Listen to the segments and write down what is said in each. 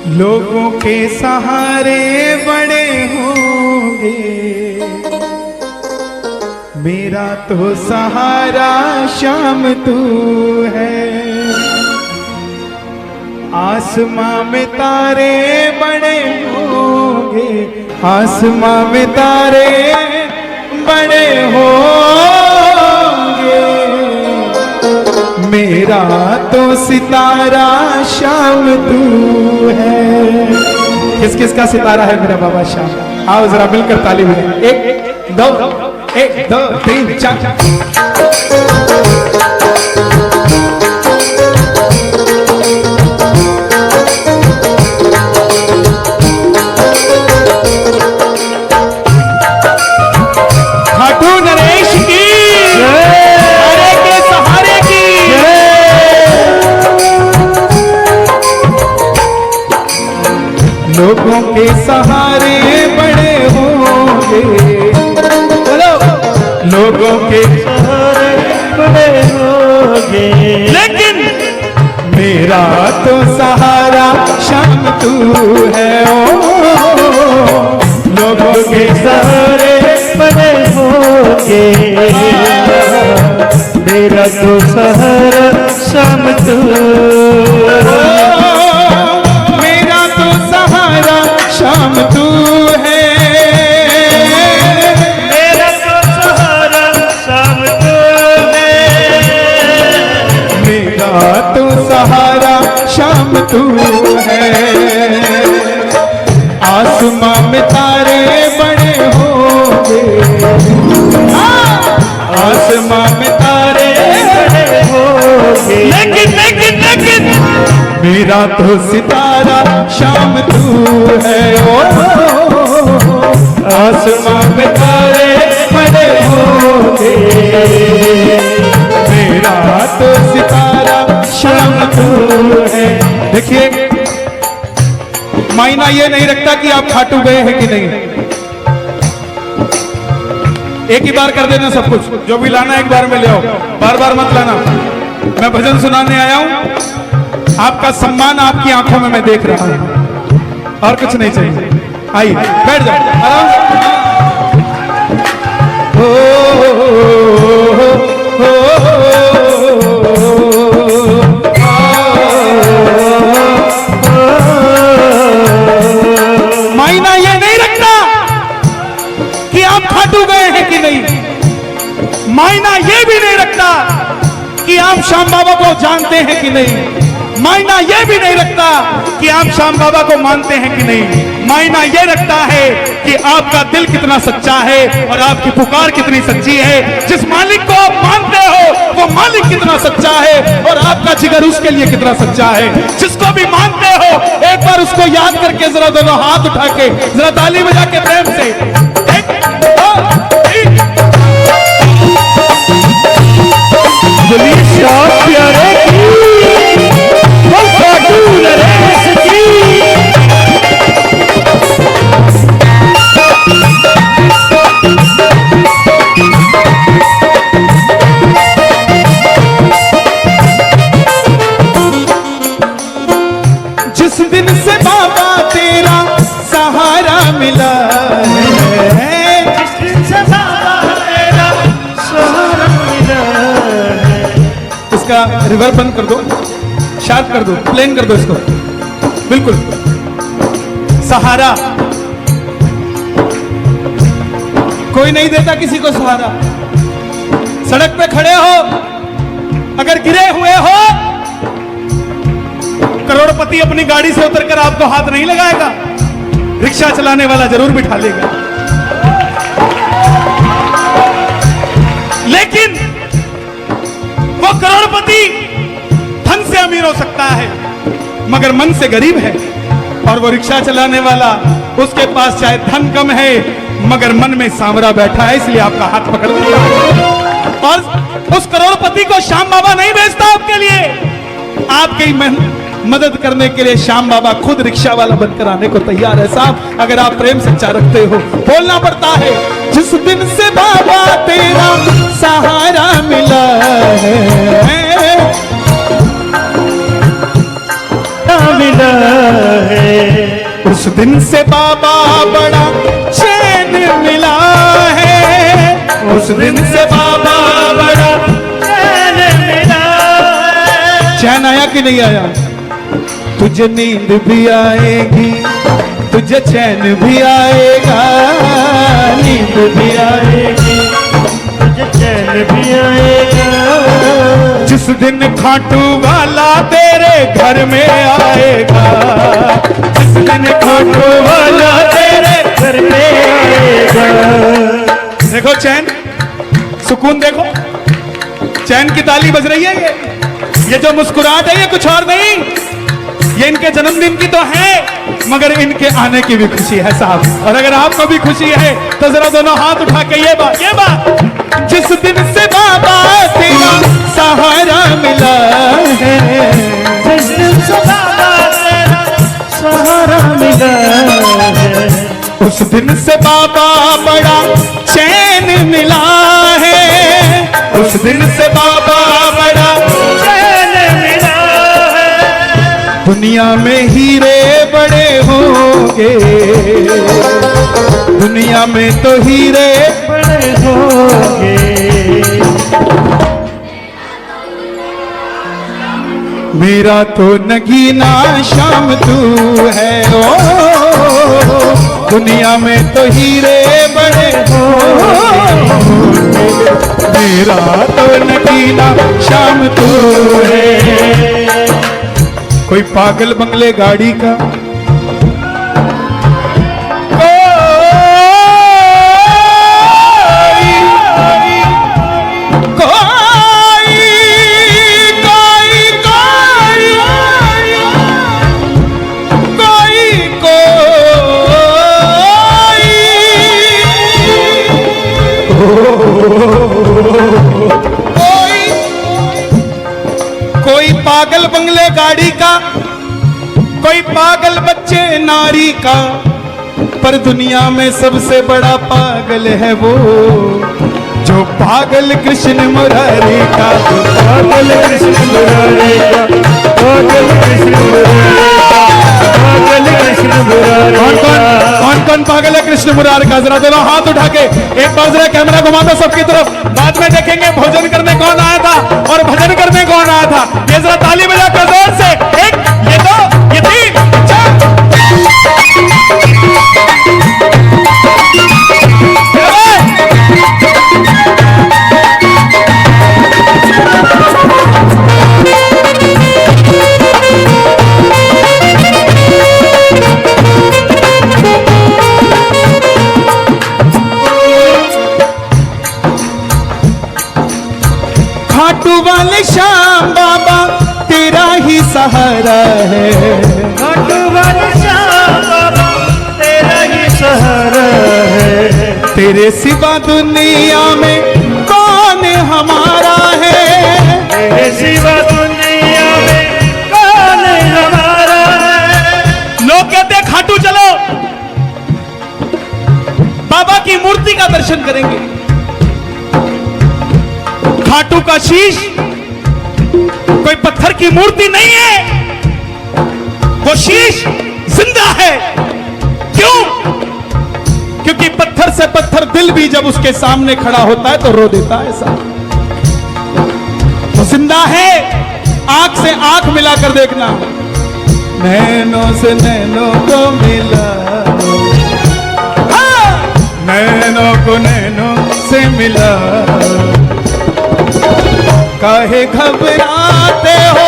लोगों के सहारे बड़े होंगे, मेरा तो सहारा शाम तू है। आसमां में तारे बड़े होंगे, आसमां में तारे बड़े होंगे, मेरा तो सितारा शाम तू है। किस किस का सितारा है मेरा बाबा शाम? आओ जरा मिलकर ताली बजाएं। एक दो 1 2 3 4। लोगों के सहारे बड़े होंगे, लोगों के सहारे बड़े होंगे, लेकिन मेरा तो सहारा शाम तू है। ओ लोगों के सहारे बड़े होंगे, मेरा तो सहारा शाम तू शाम तू है, मेरा तो सहारा शाम तू है, मेरा तो सहारा शाम तू है। आसमां में तारे बड़े होंगे, आसमां में तारे बड़े होंगे, लेकिन मेरा तो सितारा शाम तू है। ओ आसमां में तारे बड़े होंगे, मेरा तो सितारा शाम तू है। देखिए मायना ये नहीं रखता कि आप खाटू गए हैं कि नहीं, एक ही बार कर देना सब कुछ, जो भी लाना एक बार में ले आओ, बार बार मत लाना। मैं भजन सुनाने आया हूं, आपका सम्मान आपकी आंखों में मैं देख रहा हूं, और कुछ नहीं चाहिए। आइए बैठ जाओ आराम से। मायना ये नहीं रखता कि आप खाटू गए हैं कि नहीं, मायना ये भी नहीं रखता कि आप श्याम बाबा को जानते हैं कि नहीं, मायना ये भी नहीं रखता कि आप श्याम बाबा को मानते हैं कि नहीं। मायना ये रखता है कि आपका दिल कितना सच्चा है और आपकी पुकार कितनी सच्ची है। जिस मालिक को आप मानते हो वो मालिक कितना सच्चा है और आपका जिगर उसके लिए कितना सच्चा है। जिसको भी मानते हो एक बार उसको याद करके जरा दोनों हाथ उठा के जरा ताली बजा के प्रेम से जिस दिन से बाबा तेरा सहारा मिला है, जिस दिन से बाबा तेरा सहारा मिला है। इसका रिवर्ब बंद कर दो, शार्प कर दो, प्लेन कर दो इसको, बिल्कुल। सहारा कोई नहीं देता किसी को सहारा। सड़क पे खड़े हो, अगर गिरे हुए हो, करोड़पति अपनी गाड़ी से उतरकर आपको हाथ नहीं लगाएगा, रिक्शा चलाने वाला जरूर बिठा लेगा। लेकिन वो करोड़पति धन से अमीर हो सकता है मगर मन से गरीब है, और वो रिक्शा चलाने वाला उसके पास चाहे धन कम है मगर मन में सांवरा बैठा है, इसलिए आपका हाथ पकड़ लिया। और उस करोड़पति को श्याम बाबा नहीं भेजता आपके लिए, आपकी मदद करने के लिए श्याम बाबा खुद रिक्शा वाला बनकर आने को तैयार है। साहब अगर आप प्रेम सच्चा रखते हो बोलना पड़ता है, जिस दिन से बाबा तेरा सहारा मिला है, मिला है, उस दिन से बाबा बड़ा चैन मिला है, उस दिन से बाबा बड़ा चैन मिला है। चैन आया कि नहीं आया? तुझे नींद भी आएगी, तुझे चैन भी आएगा, नींद भी आएगी, तुझे चैन भी आएगा। जिस दिन खाटू वाला तेरे घर में आएगा, जिस दिन खाटू वाला तेरे घर में आएगा। देखो चैन, सुकून देखो, चैन की ताली बज रही है। ये जो मुस्कुराहट है ये कुछ और नहीं, ये इनके जन्मदिन की तो है, मगर इनके आने की भी खुशी है साहब। और अगर आपको भी खुशी है तो जरा दोनों हाथ उठा के ये बात, जिस दिन से बाबा तेरा सहारा मिला है, जिस दिन से बाबा तेरा सहारा मिला है, उस दिन से बाबा बड़ा चैन मिला है, उस दिन से बाबा बड़ा चैन मिला है। दुनिया में हीरे बड़े होंगे, दुनिया में तो हीरे बड़े होंगे, मेरा तो नगीना शाम तू है। ओ दुनिया में तो हीरे बड़े होंगे, मेरा तो नगीना शाम तू है। कोई पागल बंगले गाड़ी का, कोई पागल बंगले गाड़ी का, कोई पागल बच्चे नारी का, पर दुनिया में सबसे बड़ा पागल है वो जो पागल कृष्ण मुरारी का, पागल कृष्ण मुरारी का, पागल कृष्ण मुरारी का, पागल कृष्ण मुरारी। कौन कौन पागल है कृष्ण मुरारी का? जरा दोनों हाथ उठा के एक बार जरा कैमरा घुमा दो सबकी तरफ। बाद में देखेंगे भोजन करने कौन आया था और भजन करने कौन आया था। ये जरा ताली बजाकर जोर से, एक, ये दो, ये तीन, चार। खाटू वाले श्याम बाबा तेरा ही सहारा है, खाटू वाले श्याम बाबा तेरा ही सहारा है। तेरे सिवा दुनिया में कौन हमारा है, तेरे सिवा दुनिया में कौन हमारा है। लोग कहते हैं खाटू चलो बाबा की मूर्ति का दर्शन करेंगे। खाटू का शीश कोई पत्थर की मूर्ति नहीं है, वो शीश जिंदा है। क्यों? क्योंकि पत्थर से पत्थर दिल भी जब उसके सामने खड़ा होता है तो रो देता है साहब। वो जिंदा है, आंख से आंख मिलाकर देखना, नैनों से नैनों को मिला, नैनों को नैनों से मिला। काहे घबराते हो,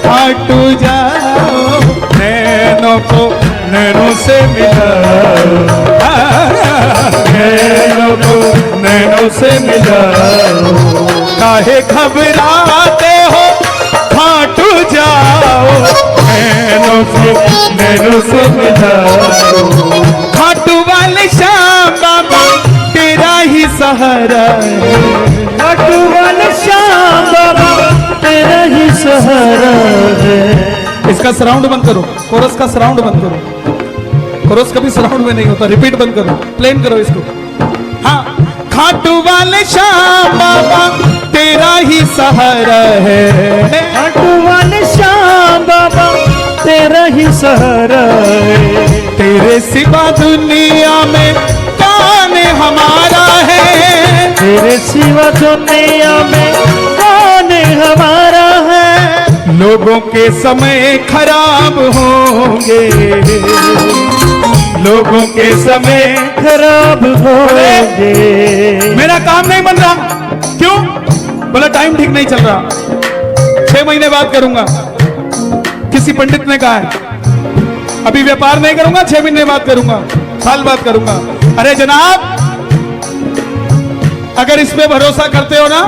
खाटू जाओ, नैनों को नैनों से मिला, नैनों को नैनों से मिला। काहे घबराते हो, खाटू जाओ, नैनों से मिला। खाटू वाले श्याम बाबा तेरा ही सहारा है, खाटू वाले श्याम बाबा तेरा ही सहारा है। इसका सराउंड बंद करो, कोरस का सराउंड बंद करो, कोरस कभी सराउंड में नहीं होता, रिपीट बंद करो, प्लेन करो इसको। हाँ, खाटू वाले श्याम बाबा तेरा ही सहारा है, खाटू वाले श्याम बाबा तेरा ही सहारा है। सिवा दुनिया में कौन हमारा है, तेरे सिवा दुनिया में कौन हमारा है। लोगों के समय खराब होंगे, लोगों के समय खराब होंगे। मेरा काम नहीं बन रहा, क्यों? बोला टाइम ठीक नहीं चल रहा, 6 महीने बाद करूंगा। किसी पंडित ने कहा है अभी व्यापार नहीं करूंगा, 6 महीने बाद करूंगा, साल बाद करूंगा। अरे जनाब, अगर इस पे भरोसा करते हो ना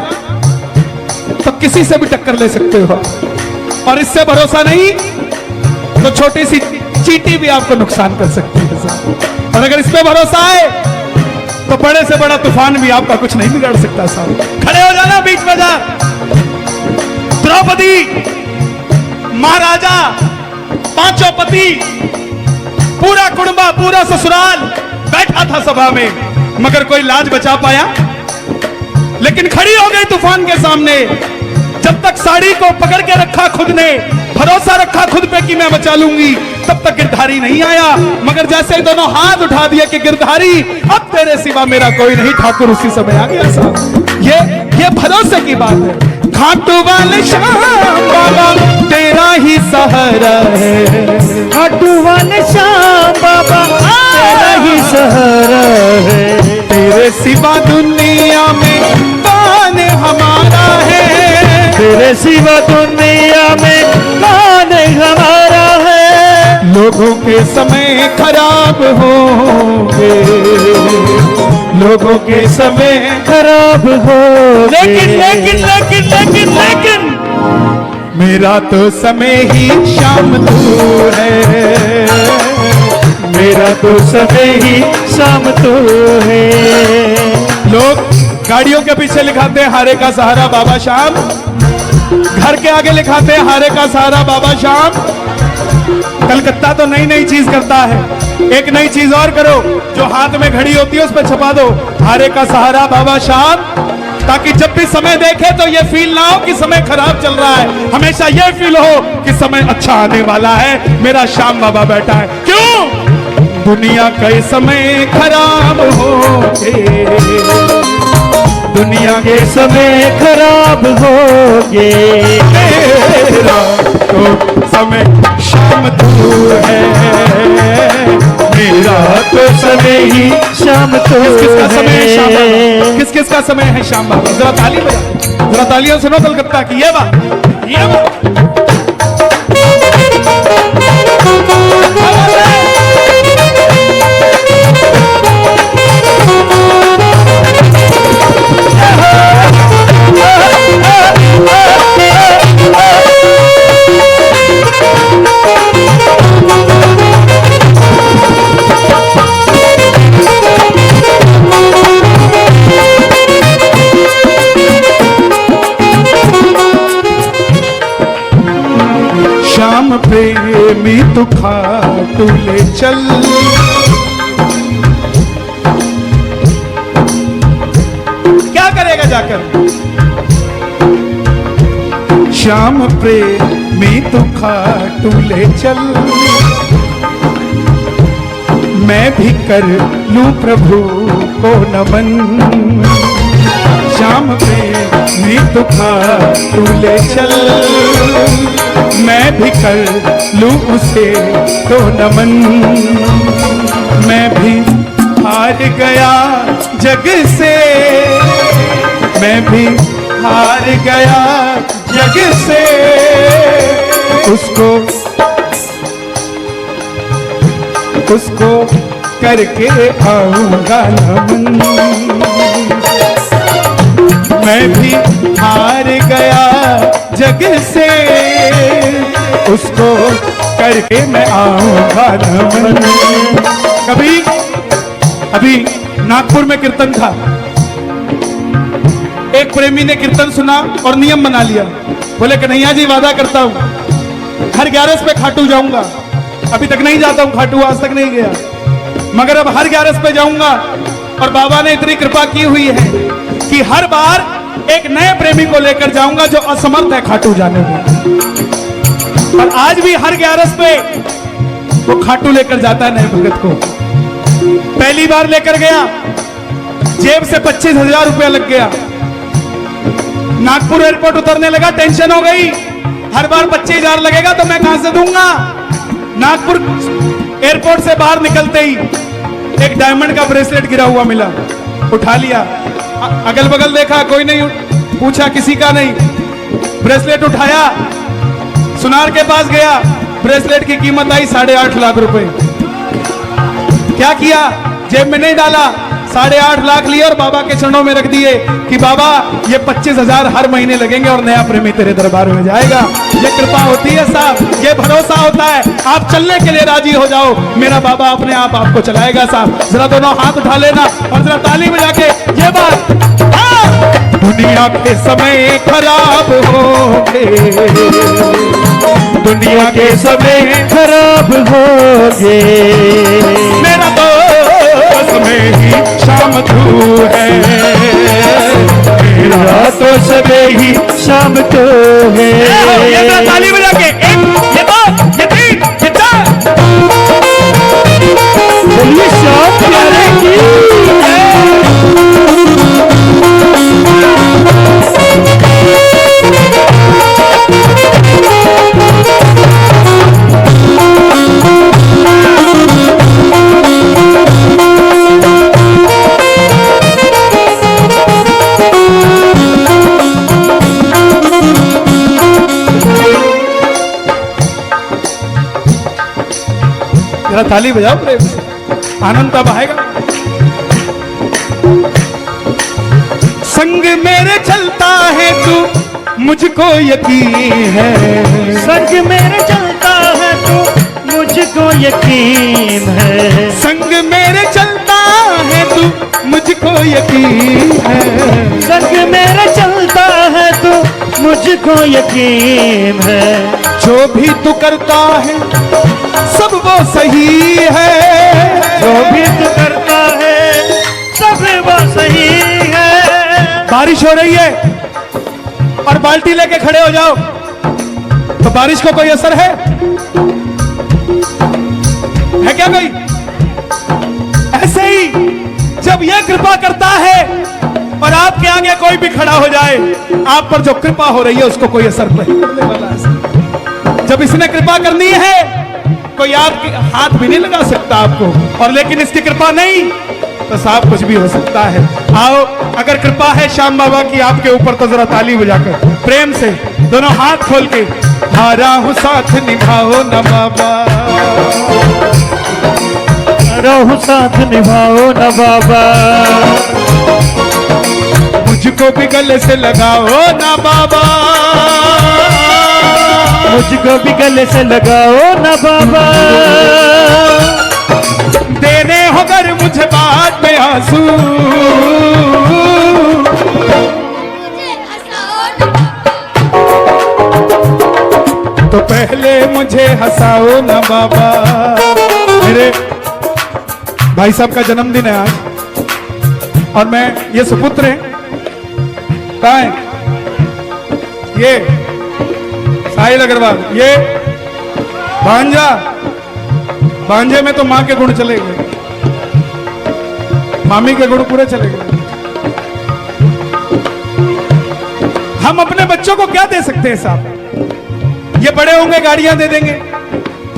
तो किसी से भी टक्कर ले सकते हो, और इससे भरोसा नहीं तो छोटी सी चींटी भी आपको नुकसान कर सकती है। और अगर इस पे भरोसा है तो बड़े से बड़ा तूफान भी आपका कुछ नहीं बिगाड़ सकता साहब। खड़े हो जाना बीच बाजार। द्रौपदी, महाराजा, 5 पति, पूरा कुटुंबा, पूरा ससुराल बैठा था सभा में, मगर कोई लाज बचा पाया? लेकिन खड़ी हो गई तूफान के सामने। जब तक साड़ी को पकड़ के रखा खुद ने, भरोसा रखा खुद पे कि मैं बचा लूंगी, तब तक गिरधारी नहीं आया। मगर जैसे ही दोनों हाथ उठा दिए कि गिरधारी अब तेरे सिवा मेरा कोई नहीं, ठाकुर उसी समय आ गया साहब। ये भरोसे की बात है। खाटू वाले श्याम बाबा तेरा ही सहारा है, खाटू वाले श्याम बाबा तेरा ही सहारा है। तेरे सिवा दुनिया में कौन हमारा है, तेरे सिवा दुनिया में कौन हमारा है। लोगों के समय खराब होंगे, लोगों के समय खराब हो, लेकिन लेकिन लेकिन लेकिन लेकिन मेरा तो समय ही शाम तू है, मेरा तो समय ही शाम तो है। लोग गाड़ियों के पीछे लिखाते हैं हारे का सहारा बाबा श्याम, घर के आगे लिखाते हैं हारे का सहारा बाबा श्याम। कलकत्ता तो नई नई चीज करता है, एक नई चीज और करो, जो हाथ में घड़ी होती है उस पर छपा दो हारे का सहारा बाबा श्याम, ताकि जब भी समय देखे तो ये फील ना हो कि समय खराब चल रहा है, हमेशा ये फील हो कि समय अच्छा आने वाला है, मेरा श्याम बाबा बैठा है। क्यों? दुनिया के समय खराब होंगे, दुनिया के समय खराब होंगे। मेरा तो समय शाम तू है, मेरा तो समय ही शाम तो किसका समय है शाम बाबा? है। किस किस का समय है शाम बाबा? जरा ताली बजा, जरा तालियां सुनो कलकत्ता की। ये बात, ये बात श्याम प्रेमी तू खाटू ले चल, क्या करेगा जाकर? श्याम प्रेमी तू खाटू ले चल, मैं भी कर लूं प्रभु को नमन। श्याम प्रेमी तू खाटू ले चल, मैं भी कर लूं उसे तो नमन। मैं भी हार गया जग से, मैं भी हार गया जग से, उसको करके आऊंगा नमन। मैं भी हार गया जग से, उसको करके मैं आऊंगा नमन। अभी नागपुर में कीर्तन था, एक प्रेमी ने कीर्तन सुना और नियम बना लिया, बोले कन्हैया जी वादा करता हूं हर 11 पे खाटू जाऊंगा। अभी तक नहीं जाता हूं खाटू, आज तक नहीं गया, मगर अब हर 11 पे जाऊंगा। और बाबा ने इतनी कृपा की हुई है कि हर बार एक नए प्रेमी को लेकर जाऊंगा जो असमर्थ है खाटू जाने में। और आज भी हर 11 पे वो खाटू लेकर जाता है नए भगत को। पहली बार लेकर गया, जेब से 25,000 रुपया लग गया। नागपुर एयरपोर्ट उतरने लगा, टेंशन हो गई, हर बार 25,000 लगेगा तो मैं कहां से दूंगा। नागपुर एयरपोर्ट से बाहर निकलते ही एक डायमंड का ब्रेसलेट गिरा हुआ मिला, उठा लिया। अगल बगल देखा, कोई नहीं, पूछा किसी का नहीं। ब्रेसलेट उठाया, सुनार के पास गया, ब्रेसलेट की कीमत आई 8.5 लाख रुपए। क्या किया, जेब में नहीं डाला, 8.5 लाख लिए और बाबा के चरणों में रख दिए कि बाबा ये 25,000 हर महीने लगेंगे और नया प्रेमी तेरे दरबार में जाएगा। ये कृपा होती है साहब, ये भरोसा होता है। आप चलने के लिए राजी हो जाओ, मेरा बाबा अपने आप आपको चलाएगा साहब। जरा दोनों हाथ उठा लेना और जरा ताली बजा के ये बात। हाँ! दुनिया के समय खराब होंगे, दुनिया के समय खराब होगे, मेरा तो समय ही शाम तू है, मेरा तो समय ही शाम तो है। ये ताली बजा के 1, ये 2, ये 3, ये 4। बोलिए शाम प्यारे की। जरा ताली बजाओ प्रेम से, आनंद तब आएगा। संग मेरे चलता है तू, मुझको यकीन है, संग मेरे चलता है तू, मुझको यकीन है, संग मेरे चलता है तू, मुझको यकीन है, संग मेरे चलता है तू, मुझको यकीन है। जो भी तू करता है सब वो सही है, जो भी तू करता है सब वो सही है। बारिश हो रही है और बाल्टी लेके खड़े हो जाओ तो बारिश को कोई असर है क्या कोई? ऐसे ही जब यह कृपा करता है और आपके आगे कोई भी खड़ा हो जाए, आप पर जो कृपा हो रही है उसको कोई असर नहीं करने वाला है। जब इसने कृपा करनी है कोई आपके हाथ भी नहीं लगा सकता आपको, और लेकिन इसकी कृपा नहीं तो साहब कुछ भी हो सकता है। आओ, अगर कृपा है श्याम बाबा की आपके ऊपर तो जरा ताली बजाकर प्रेम से दोनों हाथ खोल के, हारा हूं साथ निभाओ न बाबा, रहू साथ निभाओ न बाबा, मुझको भी गले से लगाओ ना बाबा, मुझको भी गले से लगाओ न बाबा, देने हो अगर मुझे बाद में आंसू, तो पहले मुझे हंसाओ ना बाबा। मेरे भाई साहब का जन्मदिन है आज और मैं, ये सुपुत्र हैं, कहाँ है ये साहिल अग्रवाल, ये भांजा, भांजे में तो मां के गुण चले गए, मामी के गुण पूरे चले गए। हम अपने बच्चों को क्या दे सकते हैं साहब? ये बड़े होंगे गाड़ियां दे देंगे,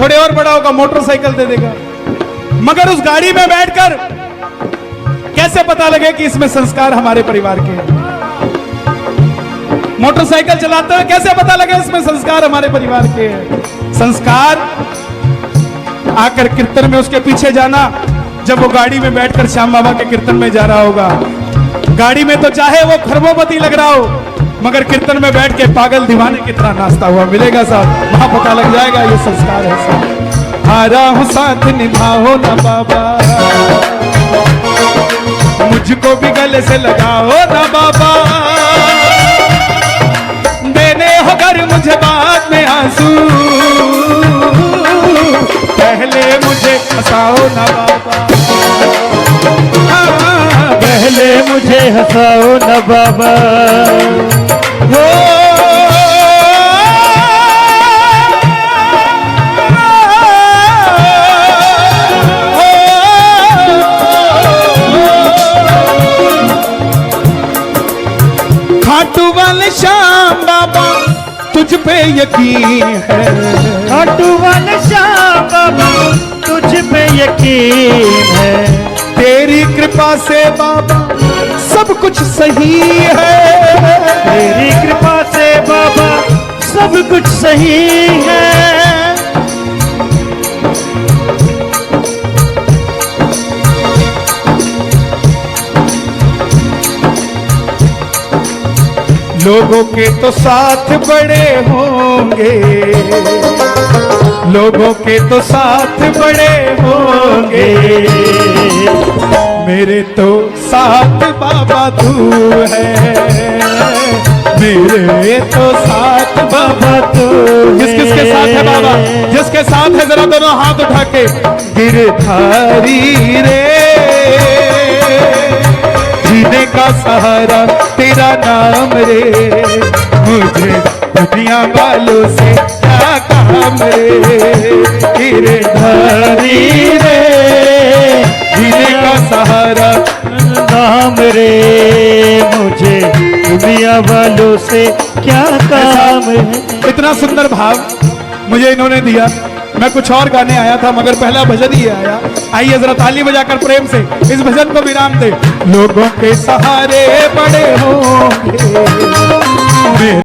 थोड़े और बड़ा होगा मोटरसाइकिल दे देगा, मगर उस गाड़ी में बैठकर कैसे पता लगे कि इसमें संस्कार हमारे परिवार के हैं? मोटरसाइकिल चलाते हैं कैसे पता लगे इसमें संस्कार हमारे परिवार के हैं? संस्कार आकर कीर्तन में उसके पीछे जाना, जब वो गाड़ी में बैठकर श्याम बाबा के कीर्तन में जा रहा होगा, गाड़ी में तो चाहे वो खरबोपति लग रहा हो, मगर कीर्तन में बैठ के पागल दीवाने की तरह नाचता हुआ मिलेगा साहब, वहां पता लग जाएगा ये संस्कार है साहब। हारा हूं साथ निभाओ ना बाबा, मुझको भी गले से लगाओ ना बाबा, देने हो घर मुझे बाद में आंसू, पहले मुझे हंसाओ ना बाबा, पहले मुझे हंसाओ न बाबा, हो तुझ पे यकीन है। खाटू वाले श्याम बाबा तुझ पे यकीन है। तेरी कृपा से बाबा सब कुछ सही है। तेरी कृपा से बाबा सब कुछ सही है। लोगों के तो साथ बड़े होंगे, लोगों के तो साथ बड़े होंगे, मेरे तो साथ बाबा तू है। मेरे तो साथ बाबा तू है। किस किस के साथ है बाबा? जिसके साथ है जरा दोनों हाथ उठा के। गिरधारी रे जीने का सहारा तेरा नाम रे, मुझे दुनिया वालों से क्या काम रे। गिरधारी रे जीने का सहारा नाम रे, मुझे दुनिया वालों से क्या काम है। इतना सुंदर भाव मुझे इन्होंने दिया। मैं कुछ और गाने आया था मगर पहला भजन ही आया। आइए जरा ताली बजाकर प्रेम से इस भजन को विराम दे। लोगों के सहारे बड़े होंगे।